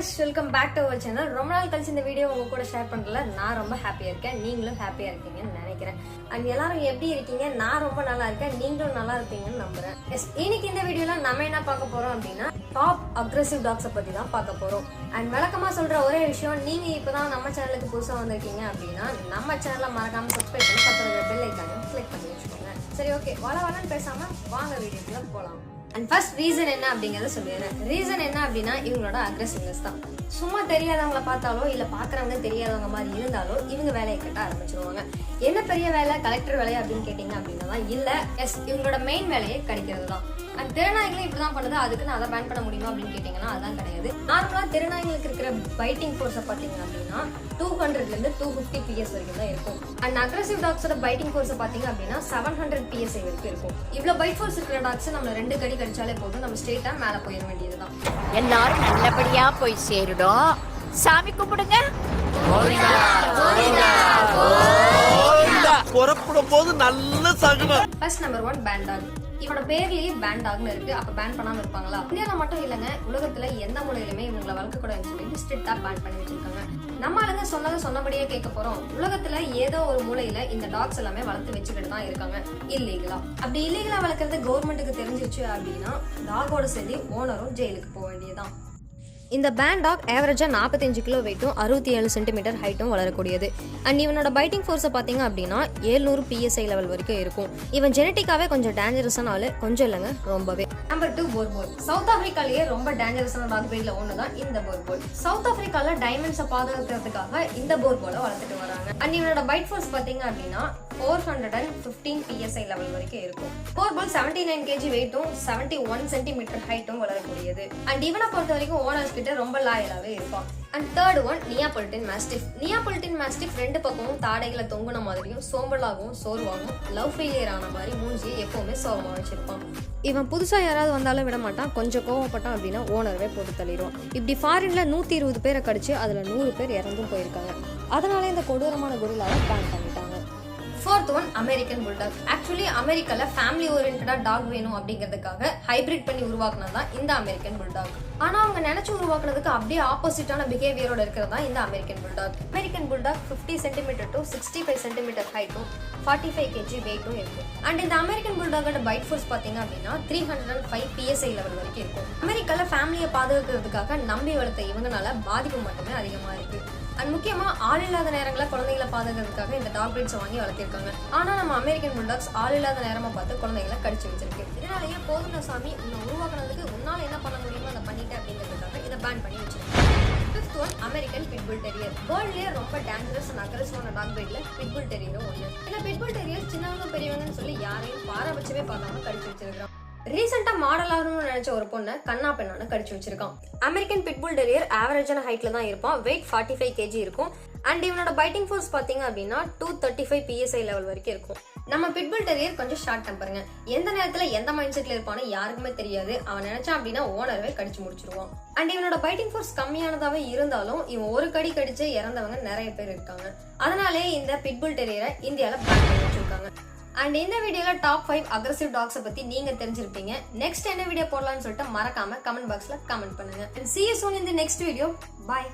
guys, welcome back to our channel. ரொம்ப நாள் கழிச்சு இந்த வீடியோ உங்க கூட ஷேர் பண்றதுல நான் ரொம்ப ஹாப்பியா இருக்கேன். நீங்களும் ஹாப்பியா இருக்கீங்கன்னு நினைக்கிறேன். அண்ட் எல்லாரும் எப்படி இருக்கீங்க? நான் ரொம்ப நல்லா இருக்கேன். நீங்களும் நல்லா இருப்பீங்கன்னு நம்புறேன். இன்னைக்கு இந்த வீடியோல நம்ம என்ன பார்க்க போறோம் அப்படின்னா டாப் அக்ரெசிவ் டாக்ஸை பத்தி தான் பார்க்க போறோம். அண்ட் விளக்கமா சொல்ற ஒரே விஷயம், நீங்க இப்பதான் நம்ம சேனலுக்கு புதுசா வந்திருக்கீங்க அப்படின்னா நம்ம சேனலை மறக்காம சப்ஸ்கிரைப் பண்ணி பக்கத்துல பெல் ஐகானை கிளிக் பண்ணி வச்சுக்கோங்க. சரி, ஓகே, வளன்னு பேசாம வாங்க வீடியோக்குள்ள போலாம். அண்ட் ஃபர்ஸ்ட் ரீசன் என்ன அப்படிங்கறத சொல்லிடுறேன். ரீசன் என்ன அப்படின்னா இவங்களோட அக்ரெசிவ்னஸ் தான். சும்மா தெரியாதவங்கள பார்த்தாலோ இல்ல பாக்குறவங்க தெரியாதவங்க மாதிரி இருந்தாலோ இவங்க வேலையை கட்ட ஆரம்பிச்சிருவாங்க. என்ன பெரிய வேலை, கலெக்டர் வேலையா அப்படின்னு கேட்டீங்க அப்படின்னா இல்ல, எஸ், இவங்களோட மெயின் வேலையை கிடைக்கிறது தான். அண்ட் திருநாய்களும் இப்படிதான் பண்ணுது, அதுக்கு நான் அதை பேன் பண்ண முடியுமா அப்படின்னு கேட்டீங்கன்னா அதான் கிடையாது. நார்மலா திருநாய்களுக்கு இருக்கிற பைட்டிங் ஃபோர்ஸை பாத்தீங்க அப்படின்னா 200 இருந்து 250 PS வரைக்கும் தான் இருக்கும். அண்ட் அக்ரெசிவ் டாக்ஸோட பைட்டிங் ஃபோர்ஸை பாத்தீங்க அப்படின்னா 700 PSI வரைக்கும் இருக்கும். இவ்வளவு பைட் ஃபோர்ஸ் இருக்கிற டாக்ஸ் நம்ம 2 கடி கடிச்சாலே போதும், நம்ம ஸ்ட்ரெயிட்டா மேல போயிட வேண்டியதுதான். எல்லாரும் நல்லபடியா போய் சேருடும். சாமி கும்பிடுங்க. புறப்படும் போது நல்ல சகுனம். ஃபர்ஸ்ட் நம்பர் 1 பேண்ட் டாக். இவனோட பேர்லயே பேண்ட் டாக்னு இருக்கு. அப்ப பேன் பண்ணாம இருப்பாங்களா? இந்தியால மட்டும் இல்லங்க, உலகத்துல எந்த மூலையிலுமே இவங்களை வளர்க்க கூடாதுன்னு சொல்லி ஸ்ட்ரிக்டா பேன் பண்ணி வச்சிருக்காங்க. நம்ம ஆளுங்க சொன்னதை சொன்னபடியே கேட்க போறோம். உலகத்துல ஏதோ ஒரு மூலையில இந்த டாக்ஸ் எல்லாமே வளர்த்து வச்சுக்கிட்டு தான் இருக்காங்க இல்லீகலா. அப்படி இல்லீகலா வளர்க்கறது கவர்மெண்ட்டுக்கு தெரிஞ்சிருச்சு அப்படின்னா டாகோட சேர்ந்து ஓனரும் ஜெயிலுக்கு போக வேண்டியதான். இந்த பேண்ட் டாக் ஆவரேஜா 45 கிலோ வெயிட்டும் 67 சென்டிமீட்டர் ஹைட்டும் வளரக்கூடியது. அண்ட் இவனோட பைட்டிங் ஃபோர்ஸை பார்த்தீங்க அப்படின்னா 700 PSI லெவல் வரைக்கும் இருக்கும். இவன் ஜெனட்டிக்காவே கொஞ்சம் டேஞ்சரஸான ஆளு, கொஞ்சம் இல்லைங்க, ரொம்பவே. நம்பர் 2 போர்போல். சவுத் ஆப்பிரிக்காலேயே ரொம்ப டேஞ்சரஸான டாக் பிரீட்ல ஒன்று தான் இந்த போர்போல். சவுத் ஆப்பிரிக்கால டைமண்ட்ஸை பாதுகாக்கிறதுக்காக இந்த போர்போலை வளர்த்துட்டு வராங்க. அண்ட் இவனோட பைட் ஃபோர்ஸ் பார்த்தீங்க அப்படின்னா 415 PSI லெவல் வரைக்கும் இருக்கும். போர்போல் 79 kg வெயிட்டும் 71 சென்டிமீட்டர் ஹைட்டும் வளரக்கூடியது. அண்ட் இவனை பொறுத்த வரைக்கும் ஓனர்ஸ் கிட்ட ரொம்ப லாயலாவே இருப்பான். And third one Neapolitan mastiff. Neapolitan mastiff ரெண்டு பக்கமும் தாடைகளை தொங்குன மாதிரியும் சோம்பலாகவும் சோர்வாகவும் லவ் ஃபெயிலியர் ஆன மாதிரி மூஞ்சியை எப்பவுமே சோகமா வச்சிருப்பான். இவன் புதுசா யாராவது வந்தாலும் விட மாட்டான். கொஞ்சம் கோவப்பட்டான் அப்படின்னா ஓனரவே போட்டு தள்ளிடுவான். இப்படி ஃபாரின்ல 120 பேரை கடிச்சு அதுல 100 பேர் இறந்தும் போயிருக்காங்க. அதனால இந்த கொடூரமான கொரில்லாவை பேன் பண்ணிட்டாங்க. Fourth one American bulldog. Actually அமெரிக்கால ஃபேமிலி ஓரியன்டா டாக் வேணும் அப்படிங்கிறதுக்காக ஹைபிரிட் பண்ணி உருவாக்குனதான் இந்த அமெரிக்கன் புல்டாக். ஆனா அவங்க நினைச்சு உருவாக்குனதுக்கு அப்படியே ஆப்போசிட்டான பிஹேவியரோட இருக்கிறதா இந்த American bulldog. American bulldog 50 centimetre to 65 centimetre ஹைட்டும் 45 kg வெயிட்டும் இருக்கும். அண்ட் இந்த அமெரிக்கன் புல்டாகோட பைட் ஃபோர்ஸ் பாத்தீங்க அப்படின்னா 305 PSI லெவல் வரைக்கும் இருக்கும். அமெரிக்கால ஃபேமிலியை பாதுகாக்கிறதுக்காக நம்பி வளர்த்த இவங்கனால பாதிப்பு மட்டுமே அதிகமா இருக்கு. அண்ட் முக்கியமா ஆள் இல்லாத நேரங்களில் குழந்தைகளை பாதுகாக்கிறதுக்காக இந்த டாக் பிரீட்ஸை வாங்கி வளர்த்திருக்காங்க. ஆனா நம்ம அமெரிக்கன் புல்டாக்ஸ் ஆள் இல்லாத நேரமா பார்த்து குழந்தைகளை கடிச்சு வச்சிருக்கு. இதனாலேயே போதும் சாமி, உன்னை உருவாக்குனதுக்கு உன்னால என்ன பண்ண முடியுமோ அதை பண்ணிட்டு அப்படிங்கிறதுக்காக இதை பேன் பண்ணி வச்சிருக்காங்க. Fifth one American pitbull terrier. வேர்ல்ட்லயே ரொம்ப டேஞ்சரஸ் அண்ட் அக்ரெசிவான டாக் பிரீட்ல பிட்புல் டெரியரும் ஒன்று. இந்த பிட்புல் டெரியர் சின்னவங்க பெரியவங்கன்னு சொல்லி யாரையும் பாரபட்சமே பார்க்காம கடிச்சு வச்சிருக்கான். ரீசெண்டா மாடல் ஆகணும்னு நினைச்ச ஒரு பொண்ணை கண்ணா பெண்ணான்னு கடிச்சு வச்சிருக்கான். அமெரிக்கன் பிட்புல் டெரியர் ஆவரேஜான ஹைட்ல தான் இருப்பான். வெயிட் 45 kg இருக்கும். அண்ட் இவனோட பைட்டிங் ஃபோர்ஸ் பாத்தீங்க அப்படின்னா 235 PSI லெவல் வரைக்கும் இருக்கும். நம்ம பிட்புல் டெரியர் கொஞ்சம் ஷார்ட் டெம்பருங்க. எந்த நேரத்துல எந்த மைண்ட் செட்ல இருப்பானு யாருக்குமே தெரியாது. அவன் நினைச்சான் அப்படின்னா ஓனரவே கடிச்சு முடிச்சிருவான். அண்ட் இவனோட பைட்டிங் ஃபோர்ஸ் கம்மியானதாவே இருந்தாலும் இவன் ஒரு கடி கடிச்சு இறந்தவங்க நிறைய பேர் இருக்காங்க. அதனாலே இந்த பிட்புல் டெரியரை இந்தியால பேன் பண்ணி வச்சிருக்காங்க. அண்ட் இந்த வீடியோல டாப் 5 அக்ரெசிவ் டாக்ஸை பத்தி நீங்க தெரிஞ்சிருப்பீங்க. நெக்ஸ்ட் என்ன வீடியோ போடலாம்னு சொல்லிட்டு மறக்காம கமெண்ட் பாக்ஸ்ல கமெண்ட் பண்ணுங்க. And see you soon in the next video. Bye.